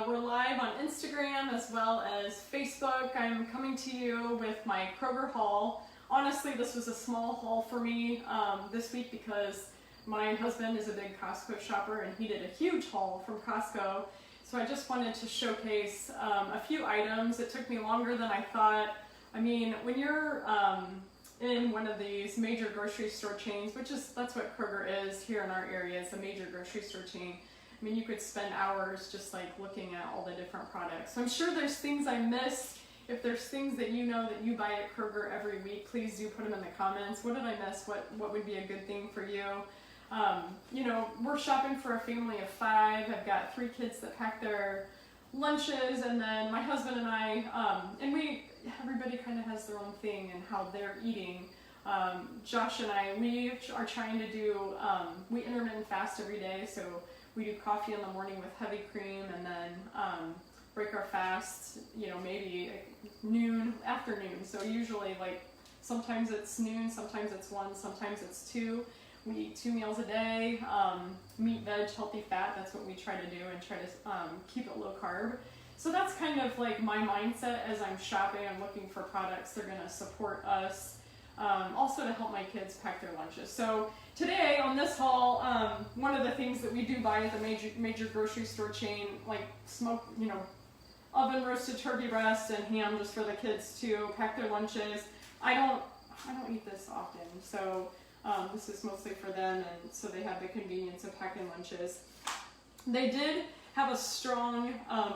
we're live on Instagram as well as Facebook. I'm coming to you with my Kroger haul. Honestly, this was a small haul for me this week because my husband is a big Costco shopper and he did a huge haul from Costco. So I just wanted to showcase a few items. It took me longer than I thought. I mean, when you're in one of these major grocery store chains, that's what Kroger is here in our area, it's a major grocery store chain. I mean, you could spend hours just like looking at all the different products. So I'm sure there's things I missed. If there's things that you know that you buy at Kroger every week, please do put them in the comments. What did I miss? What would be a good thing for you? You know, we're shopping for a family of 5. I've got 3 kids that pack their lunches, and then my husband and I, everybody kind of has their own thing and how they're eating. Josh and I, we are trying to do, we intermittent fast every day, so we do coffee in the morning with heavy cream, and then break our fast, you know, maybe afternoon. So usually, like, sometimes it's noon, sometimes it's 1, sometimes it's 2. We eat 2 meals a day, meat, veg, healthy fat. That's what we try to do, and try to keep it low carb. So that's kind of like my mindset as I'm shopping. I'm looking for products that are going to support us, also to help my kids pack their lunches. So today on this haul, one of the things that we do buy at the major grocery store chain, like oven roasted turkey breast and ham, just for the kids to pack their lunches. I don't eat this often, so this is mostly for them, and so they have the convenience of packing lunches. They did have a strong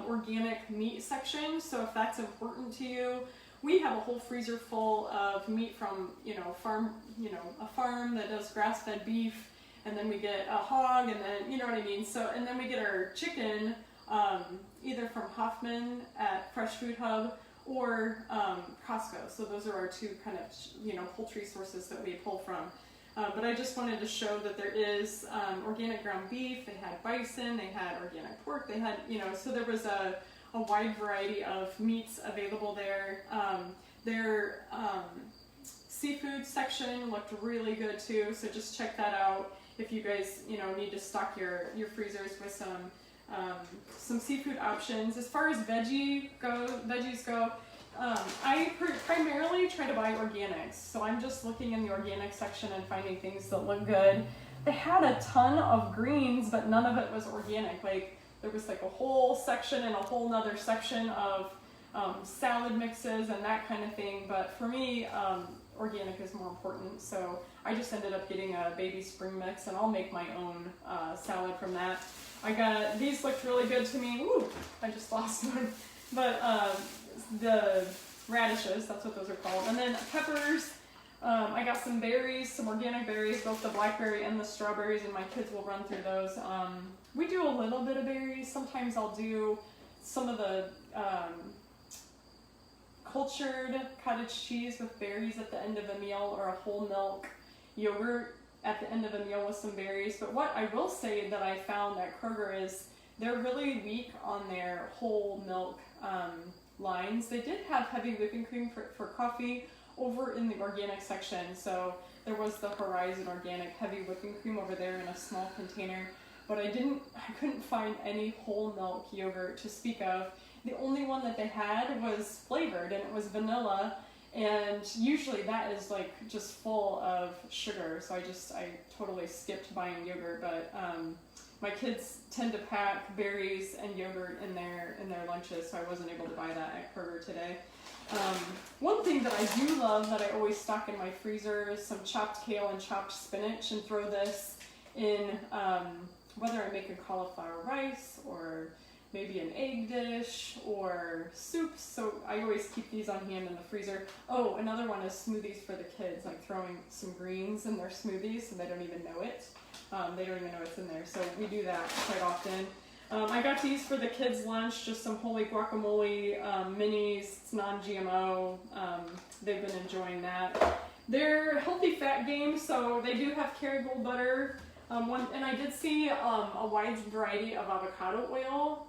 organic meat section, so if that's important to you, we have a whole freezer full of meat from a farm that does grass-fed beef, and then we get a hog, and then you know what I mean. So and then we get our chicken either from Hoffman at Fresh Food Hub or Costco. So those are our 2 kind of poultry sources that we pull from. But I just wanted to show that there is organic ground beef, they had bison, they had organic pork, they had, so there was a wide variety of meats available there. Their seafood section looked really good too, so just check that out if you guys, need to stock your freezers with some seafood options. As far as veggies go, I primarily try to buy organics, so I'm just looking in the organic section and finding things that look good. They had a ton of greens, but none of it was organic. Like, there was like a whole section and a whole nother section of salad mixes and that kind of thing, but for me, organic is more important, so I just ended up getting a baby spring mix, and I'll make my own salad from that. These looked really good to me. Ooh, I just lost one. But the radishes, that's what those are called. And then peppers, I got some berries, some organic berries, both the blackberry and the strawberries, and my kids will run through those. We do a little bit of berries. Sometimes I'll do some of the cultured cottage cheese with berries at the end of a meal, or a whole milk yogurt at the end of a meal with some berries. But what I will say that I found at Kroger is they're really weak on their whole milk lines. They did have heavy whipping cream for coffee over in the organic section. So there was the Horizon Organic heavy whipping cream over there in a small container. But I couldn't find any whole milk yogurt to speak of. The only one that they had was flavored, and it was vanilla. And usually that is like just full of sugar. So I totally skipped buying yogurt, but my kids tend to pack berries and yogurt in their lunches, so I wasn't able to buy that at Kroger today. One thing that I do love that I always stock in my freezer is some chopped kale and chopped spinach, and throw this in whether I'm making cauliflower rice or maybe an egg dish or soups. So I always keep these on hand in the freezer. Oh, another one is smoothies for the kids, like throwing some greens in their smoothies so they don't even know it. They don't even know it's in there, so we do that quite often. I got these for the kids' lunch, just some whole wheat guacamole minis. It's non-GMO. They've been enjoying that. They're healthy fat games, so they do have Kerrygold butter. And I did see a wide variety of avocado oil.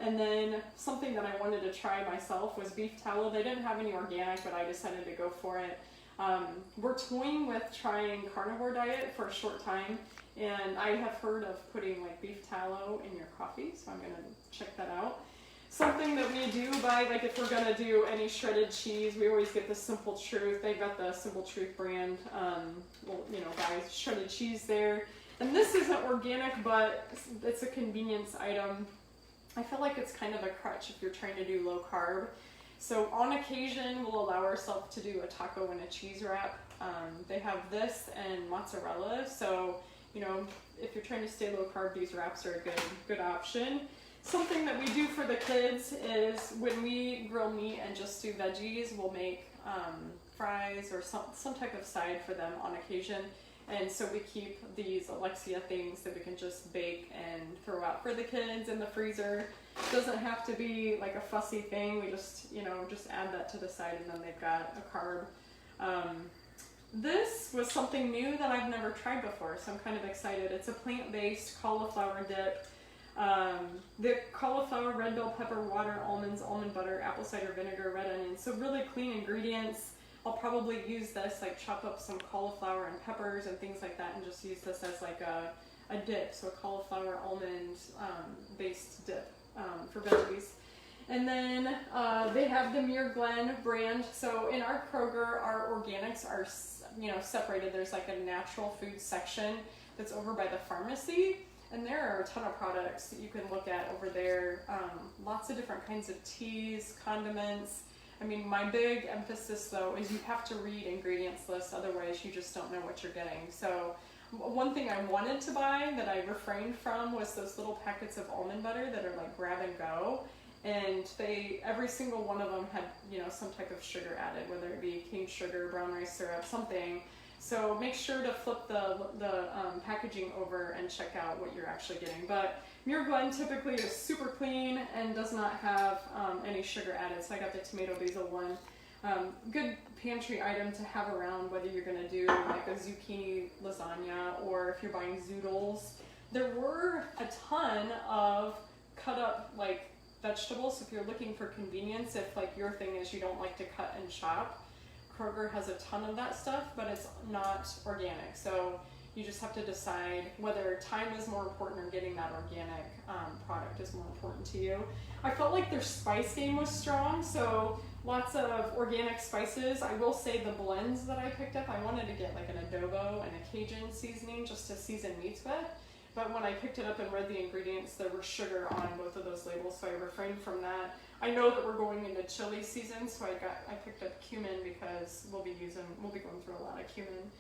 And then something that I wanted to try myself was beef tallow. They didn't have any organic, but I decided to go for it. We're toying with trying carnivore diet for a short time, And I have heard of putting like beef tallow in your coffee, so I'm gonna check that out. Something that we do buy, like if we're gonna do any shredded cheese, we always get the Simple Truth. They've got the Simple Truth brand, buy shredded cheese there. And this isn't organic, but it's a convenience item. I feel like it's kind of a crutch if you're trying to do low carb. So on occasion, we'll allow ourselves to do a taco and a cheese wrap. They have this and mozzarella. So, if you're trying to stay low carb, these wraps are a good option. Something that we do for the kids is when we grill meat and just do veggies, we'll make fries or some type of side for them on occasion. And so we keep these Alexia things that we can just bake and throw out for the kids in the freezer. It doesn't have to be like a fussy thing. We just add that to the side and then they've got a carb. This was something new that I've never tried before, so I'm kind of excited. It's a plant-based cauliflower dip. The cauliflower, red bell pepper, water, almonds, almond butter, apple cider vinegar, red onions. So really clean ingredients. I'll probably use this, like chop up some cauliflower and peppers and things like that and just use this as like a dip. So a cauliflower almond based dip for veggies. And then they have the Muir Glen brand. So in our Kroger, our organics are separated. There's like a natural food section that's over by the pharmacy. And there are a ton of products that you can look at over there. Lots of different kinds of teas, condiments. I mean, my big emphasis though is you have to read ingredients lists, otherwise you just don't know what you're getting. So one thing I wanted to buy that I refrained from was those little packets of almond butter that are like grab and go. And every single one of them had, some type of sugar added, whether it be cane sugar, brown rice syrup, something. So make sure to flip the packaging over and check out what you're actually getting. But Muir Glen typically is super clean and does not have any sugar added. So I got the tomato basil one. Good pantry item to have around, whether you're going to do like a zucchini lasagna or if you're buying zoodles. There were a ton of cut up like vegetables. So if you're looking for convenience, if like your thing is you don't like to cut and chop, Kroger has a ton of that stuff, but it's not organic. So you just have to decide whether time is more important or getting that organic product is more important to you. I felt like their spice game was strong, so lots of organic spices. I will say the blends that I picked up, I wanted to get like an adobo and a Cajun seasoning just to season meats with. But when I picked it up and read the ingredients, there was sugar on both of those labels, so I refrained from that. I know that we're going into chili season, so I picked up cumin because we'll be going through a lot of cumin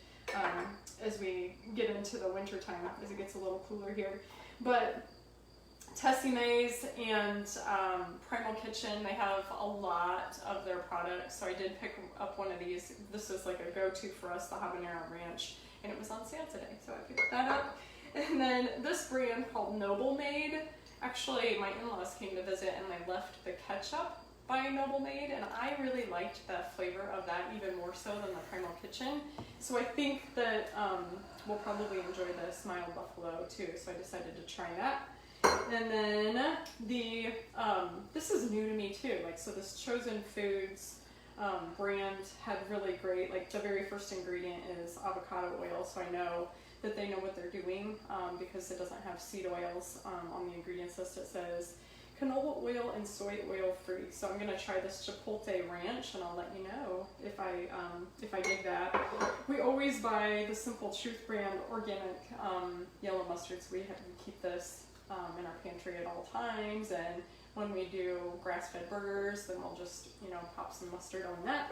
as we get into the winter time, as it gets a little cooler here. But Tessie Mae's and Primal Kitchen, they have a lot of their products, so I did pick up one of these. This is like a go-to for us, the Habanero Ranch, and it was on sale today, so I picked that up. And then this brand called Noble Made. Actually, my in-laws came to visit and they left the ketchup by Noble Made, and I really liked the flavor of that even more so than the Primal Kitchen. So I think that we'll probably enjoy this Mild Buffalo too, so I decided to try that. And then this is new to me too, so this Chosen Foods brand had really great, the very first ingredient is avocado oil, so I know that they know what they're doing because it doesn't have seed oils on the ingredients list. It says canola oil and soy oil free. So I'm gonna try this Chipotle Ranch and I'll let you know if I dig that. We always buy the Simple Truth brand organic yellow mustard, so we have to keep this in our pantry at all times. And when we do grass-fed burgers, then we'll just pop some mustard on that.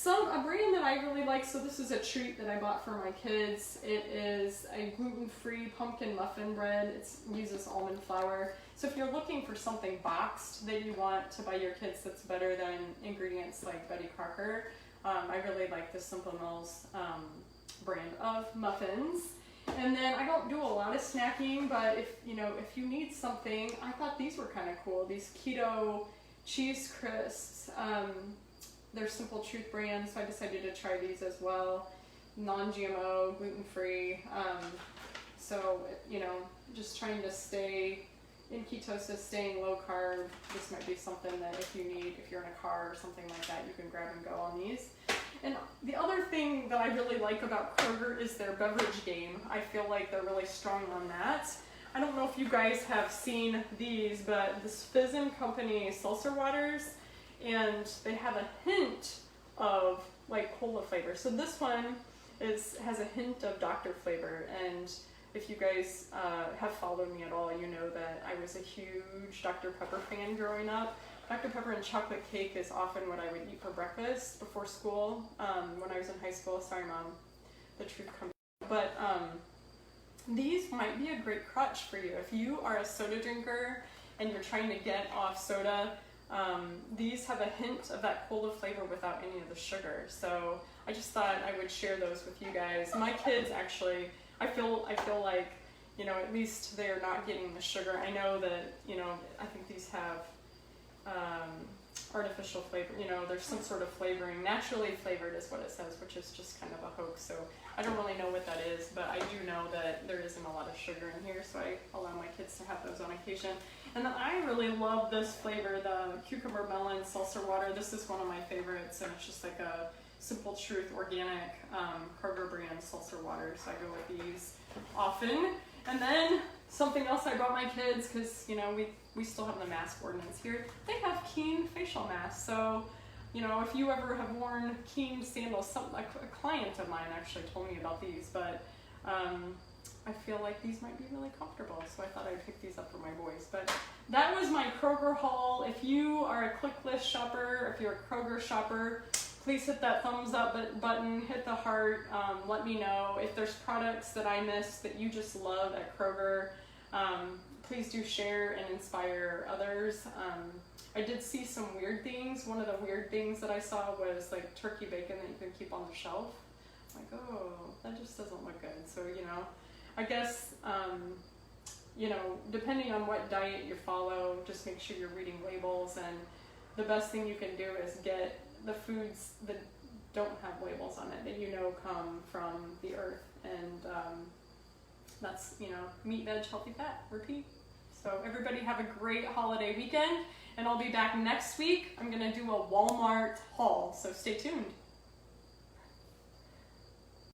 A brand that I really like, so this is a treat that I bought for my kids. It is a gluten-free pumpkin muffin bread. It uses almond flour. So if you're looking for something boxed that you want to buy your kids that's better than ingredients like Betty Crocker, I really like the Simple Mills brand of muffins. And then I don't do a lot of snacking, but if you need something, I thought these were kind of cool. These keto cheese crisps. They're Simple Truth brand, so I decided to try these as well. Non-GMO, gluten-free. So, just trying to stay in ketosis, staying low carb. This might be something that if you're in a car or something like that, you can grab and go on these. And the other thing that I really like about Kroger is their beverage game. I feel like they're really strong on that. I don't know if you guys have seen these, but this Fizz & Company seltzer waters, and they have a hint of like cola flavor. So this one has a hint of Dr. flavor, and if you guys have followed me at all, you know that I was a huge Dr. Pepper fan growing up. Dr. Pepper and chocolate cake is often what I would eat for breakfast before school when I was in high school. Sorry, Mom, the truth comes. But these might be a great crutch for you. If you are a soda drinker and you're trying to get off soda, these have a hint of that cola flavor without any of the sugar. So I just thought I would share those with you guys. My kids actually, I feel like, you know, at least they're not getting the sugar. I know that, you know, I think these have artificial flavor, you know, there's some sort of flavoring. Naturally flavored is what it says, which is just kind of a hoax. So I don't really know what that is, but I do know that there isn't a lot of sugar in here, so I allow my kids to have those on occasion. And then I really love this flavor, the cucumber melon seltzer water. This is one of my favorites, and it's just like a Simple Truth organic Kroger brand seltzer water, so I go with these often. And then something else I brought my kids, because, you know, we still have the mask ordinance here. They have Keen facial masks. So, you know, if you ever have worn Keen sandals, like a client of mine actually told me about these, but I feel like these might be really comfortable. So I thought I'd pick these up for my boys. But that was my Kroger haul. If you are a Click List shopper, if you're a Kroger shopper, please hit that thumbs up button, hit the heart, let me know. If there's products that I missed that you just love at Kroger, please do share and inspire others. I did see some weird things. One of the weird things that I saw was like turkey bacon that you can keep on the shelf. I'm like, oh, that just doesn't look good. So, you know, I guess, you know, depending on what diet you follow, just make sure you're reading labels. And the best thing you can do is get the foods that don't have labels on it, that you know come from the earth. And that's, you know, meat, veg, healthy, fat, repeat. So everybody have a great holiday weekend, and I'll be back next week. I'm gonna do a Walmart haul, so stay tuned.